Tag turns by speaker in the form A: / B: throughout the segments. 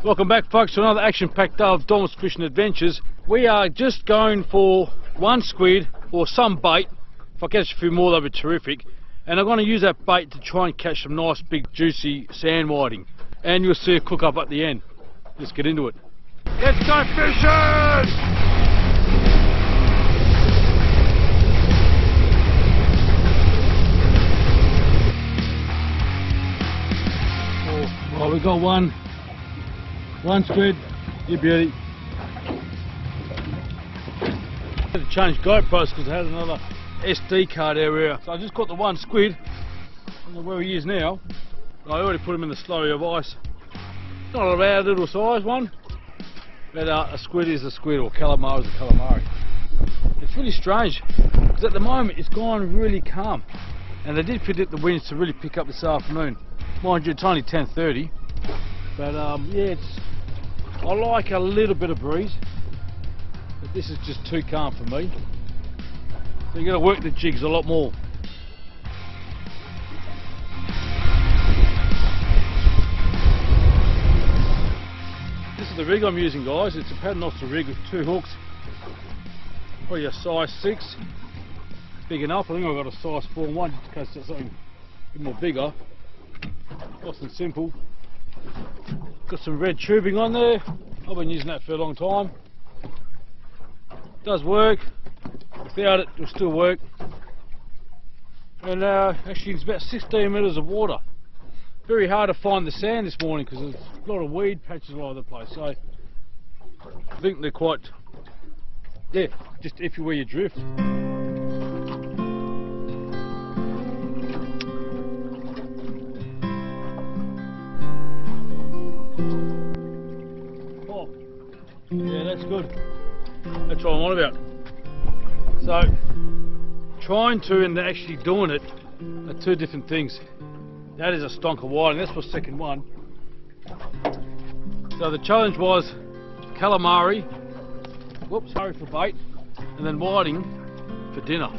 A: Welcome back, folks, to another action-packed day of Dom's Fishing Adventures. We are just going for one squid or some bait. If I catch a few more, that'll be terrific. And I'm going to use that bait to try and catch some nice big juicy sand whiting. And you'll see a cook up at the end. Let's get into it. Let's go fishing! Oh, we got one squid, you beauty. I had to change GoPros because I had another SD card area. So I just caught the one squid. I don't know where he is now. I already put him in the slurry of ice. Not a bad little size one, but a squid is a squid, or calamari is a calamari. It's really strange because at the moment it's gone really calm, and they did predict the winds to really pick up this afternoon. Mind you, it's only 10:30, but yeah, I like a little bit of breeze, but this is just too calm for me. So you got to work the jigs a lot more. This is the rig I'm using, guys. It's a paternoster rig with two hooks. Probably a size 6, big enough. I think I've got a size 4 and 1 just in case there's something a bit more bigger. Nice and simple. Got some red tubing on there. I've been using that for a long time. It does work. Without it, it'll still work. And actually it's about 16 metres of water. Very hard to find the sand this morning because there's a lot of weed patches all over the place. So I think they're quite, yeah, just iffy where you drift. Yeah, that's good. That's what I'm on about. So, trying to and actually doing it are two different things. That is a stonker whiting, that's my second one. So the challenge was calamari, whoops, sorry for bait, and then whiting for dinner.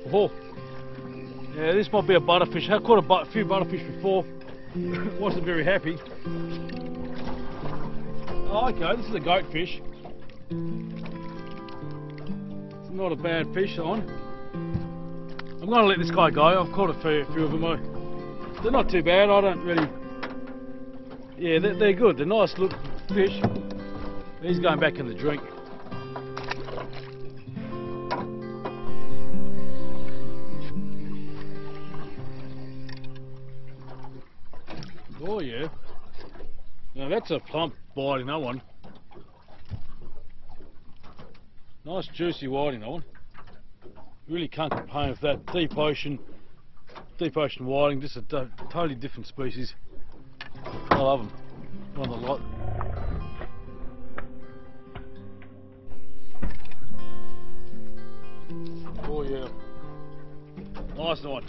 A: Oh. Yeah, this might be a butterfish. I caught a few butterfish before. Wasn't very happy. Oh, okay, this is a goatfish. It's not a bad fish on. I'm going to let this guy go. I've caught a few of them. They're not too bad. I don't really. Yeah, they're good. They're nice looking fish. He's going back in the drink. Oh yeah. Now that's a plump whiting, that one. Nice juicy whiting, that one. Really can't complain with that. Deep ocean whiting, just a totally different species. I love them. One of the lot. Oh yeah. Nice one.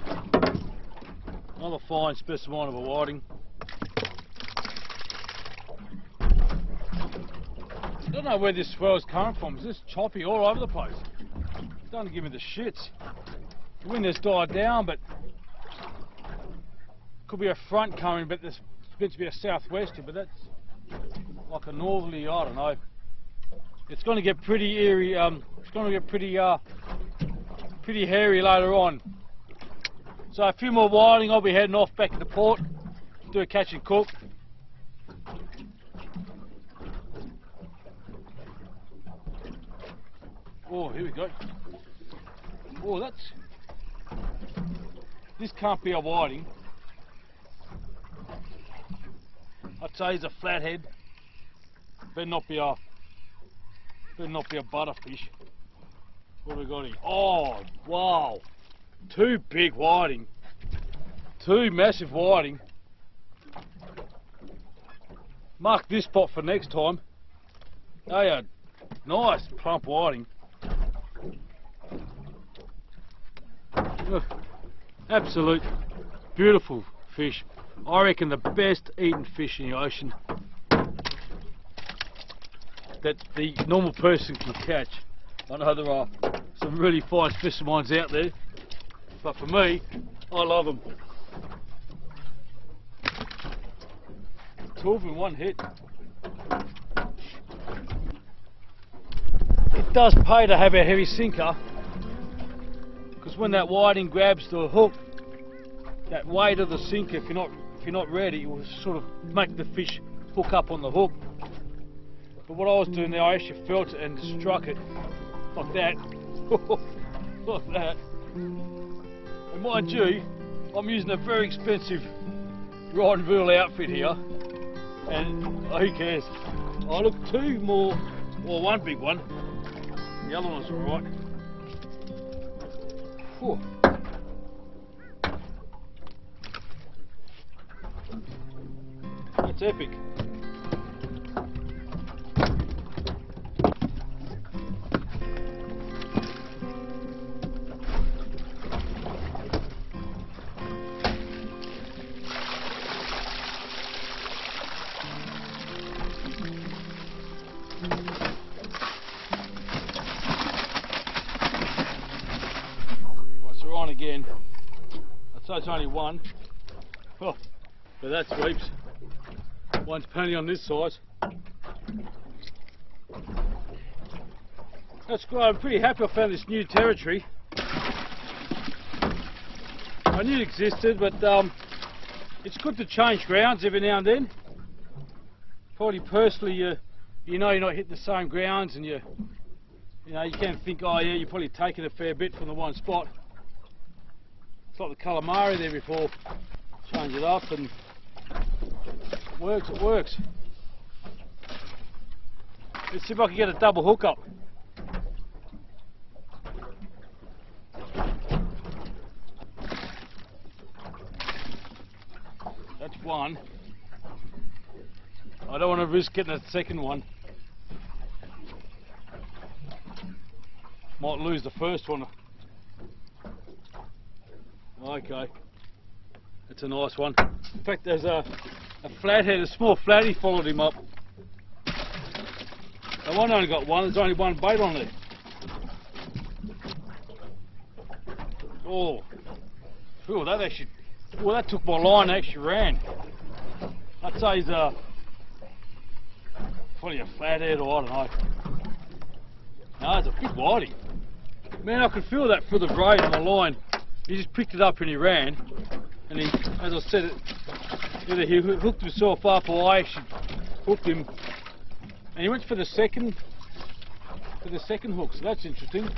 A: Another fine specimen of a whiting. I don't know where this swell is coming from. It's just choppy all over the place. It's starting to give me the shits. The wind has died down, but could be a front coming, but there's meant to be a southwester, but that's like a northerly, I don't know. It's going to get pretty eerie, it's going to get pretty hairy later on. So a few more whiting, I'll be heading off back to the port, do a catch and cook. Oh, here we go. Oh, this can't be a whiting. I'd say he's a flathead. Better not be a butterfish. What have we got here? Oh, wow. Two big whiting. Two massive whiting. Mark this spot for next time. They are nice plump whiting. Absolute beautiful fish. I reckon the best eaten fish in the ocean that the normal person can catch. I know there are some really fine specimens out there, but for me, I love them. two of them in one hit. It does pay to have a heavy sinker, because when that whiting grabs the hook, that weight of the sinker, if you're not ready, it will sort of make the fish hook up on the hook. But what I was doing there, I actually felt it and struck it like that, like that. And mind you, I'm using a very expensive rod and reel outfit here, and who cares? I look two more, well, one big one. The other one's alright. That's epic. Again, I'd say it's only one, oh, but that sweeps. One's plenty on this size. That's great. I'm pretty happy I found this new territory. I knew it existed, but it's good to change grounds every now and then. Probably personally, you know you're not hitting the same grounds, and you can think, oh yeah, you're probably taking a fair bit from the one spot. Like the calamari there before, change it up, and it works. Let's see if I can get a double hook up. That's one. I don't want to risk getting a second one. Might lose the first one. Okay, that's a nice one. In fact, there's a flathead, a small flatty followed him up. That one only got one, there's only one bait on there. Oh, that took my line and actually ran. I'd say he's probably a flathead, or I don't know. No, it's a big whitey. Man, I could feel that through the braid on the line. He just picked it up and he ran, and he, as I said, either he hooked himself up or I actually hooked him, and he went for the second hook, so that's interesting.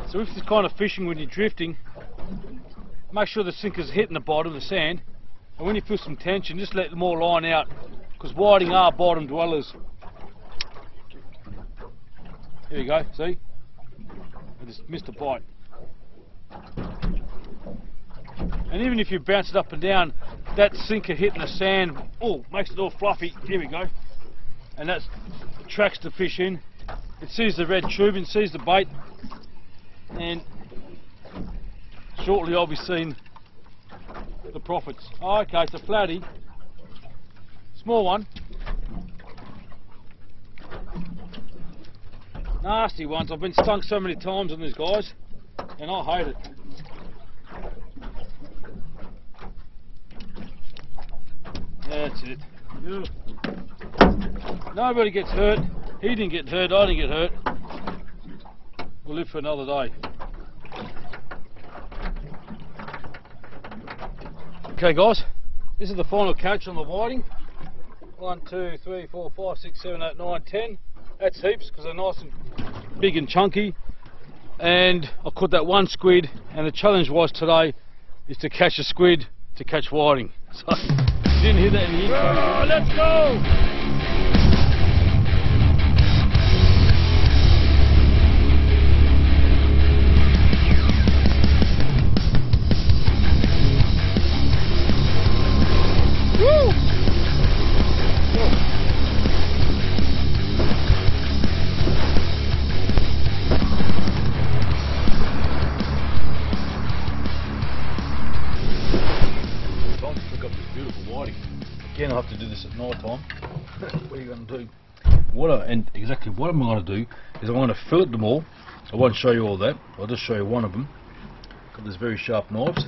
A: So with this kind of fishing, when you're drifting, make sure the sinker's hitting the bottom of the sand, and when you feel some tension, just let more line out, because whiting are bottom dwellers. There you go, see? I just missed a bite. And even if you bounce it up and down, that sinker hitting the sand, oh, makes it all fluffy. Here we go. And that tracks the fish in. It sees the red tubing, sees the bait, and shortly I'll be seeing the profits. Oh, okay, it's a flatty. Small one. Nasty ones. I've been stung so many times on these guys, and I hate it. That's it. Nobody gets hurt. He didn't get hurt, I didn't get hurt. We'll live for another day. Okay guys, this is the final catch on the whiting. 1, 2, 3, 4, 5, 6, 7, 8, 9, 10. That's heaps because they're nice and big and chunky. And I caught that one squid, and the challenge was today is to catch a squid to catch whiting. So you didn't hear that in the intro. Oh, let's go! Again, I'll have to do this at night time. What are you going to do? Exactly what I'm going to do is I'm going to fillet them all. I won't show you all that. I'll just show you one of them. Got these very sharp knives.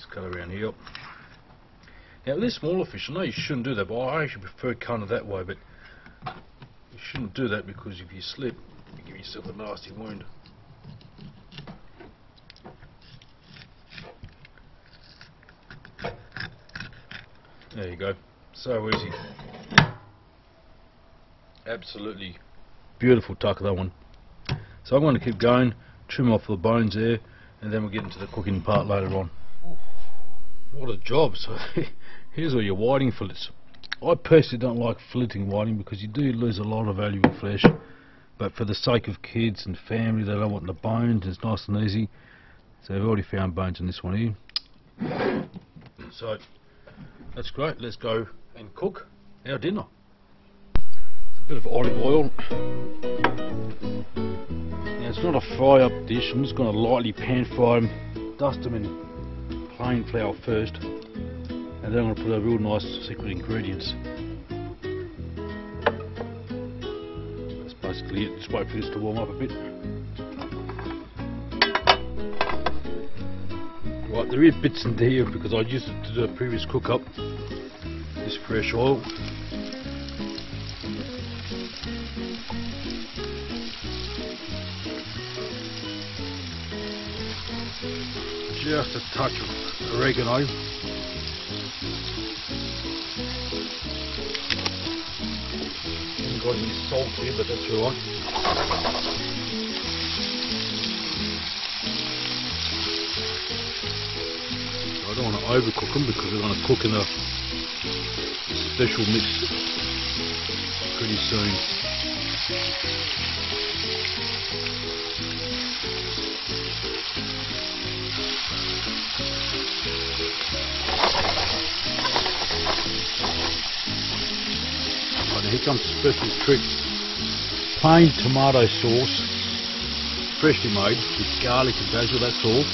A: just cut around here. Now they're smaller fish, I know you shouldn't do that, but I actually prefer cutting it that way, but you shouldn't do that because if you slip, you give yourself a nasty wound. There you go, so easy. Absolutely beautiful tucker, that one. So I'm going to keep going, trim off the bones there, and then we'll get into the cooking part later on. What a job. So here's all your whiting fillets. I personally don't like filleting whiting because you do lose a lot of valuable flesh, but for the sake of kids and family, they don't want the bones. It's nice and easy. So I've already found bones in this one here. So that's great. Let's go and cook our dinner. A bit of olive oil. Now it's not a fry up dish. I'm just going to lightly pan fry them, dust them in plain flour first, and then I'm going to put a real nice secret ingredients. That's basically it. Just wait for this to warm up a bit. Right, there is bits in there because I used it to do a previous cook up. This fresh oil. Just a touch of oregano. Haven't got any salt here, but that's alright. I don't want to overcook them because we're going to cook in a special mix pretty soon. Right, here comes the special trick. Plain tomato sauce, freshly made with garlic and basil, that's all.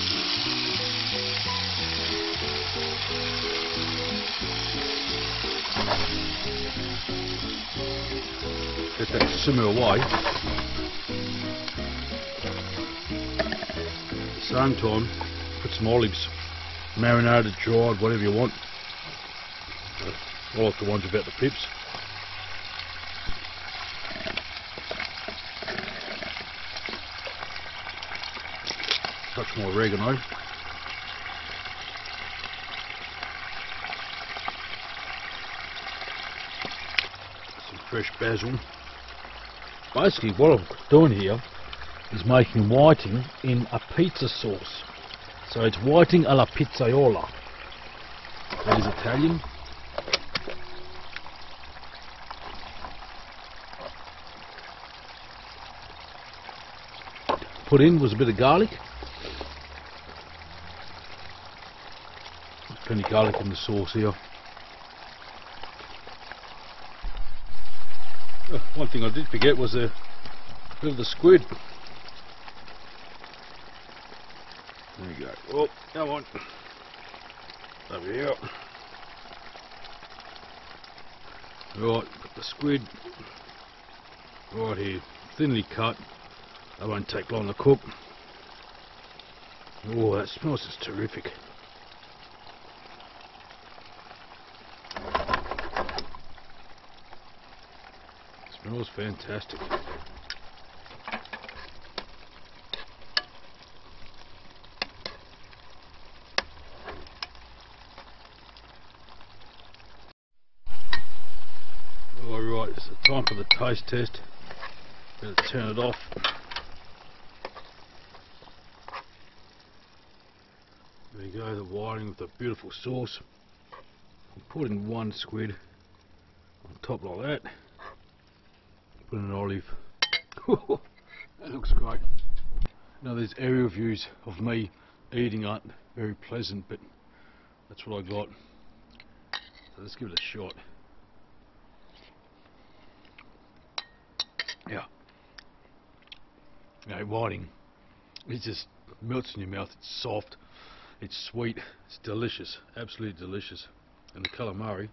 A: Let that simmer away. At the same time, put some olives, marinated, dried, whatever you want. I like the ones without the pips. Touch more oregano. Some fresh basil. Basically what I'm doing here is making whiting in a pizza sauce. So it's whiting alla pizzaiola. That is Italian. Put in was a bit of garlic. Plenty of garlic in the sauce here. One thing I did forget was a bit of the squid. There you go. Oh, come on. Over here. Right, got the squid right here, thinly cut. That won't take long to cook. Oh, that smells just terrific. Smells fantastic. Alright, it's time for the taste test. Better turn it off. There you go, the whiting with the beautiful sauce. I'll put in one squid on top like that. Put in an olive. That looks great. Now there's aerial views of me eating it, very pleasant, but that's what I got. So let's give it a shot. Yeah. You know, whiting, it just melts in your mouth. It's soft, it's sweet, it's delicious, absolutely delicious. And the calamari,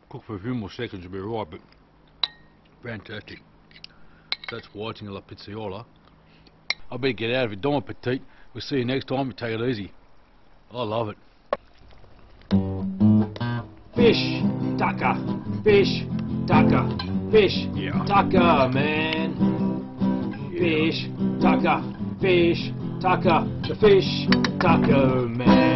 A: cook for a few more seconds will be right, but fantastic. So that's whiting alla pizzaiola. I better get out of it. Bon appetit. We'll see you next time. Take it easy. I love it.
B: Fish, tucker, fish, tucker, fish,
A: Yeah.
B: tucker, man.
A: Yeah.
B: Fish, tucker, the fish, tucker, man.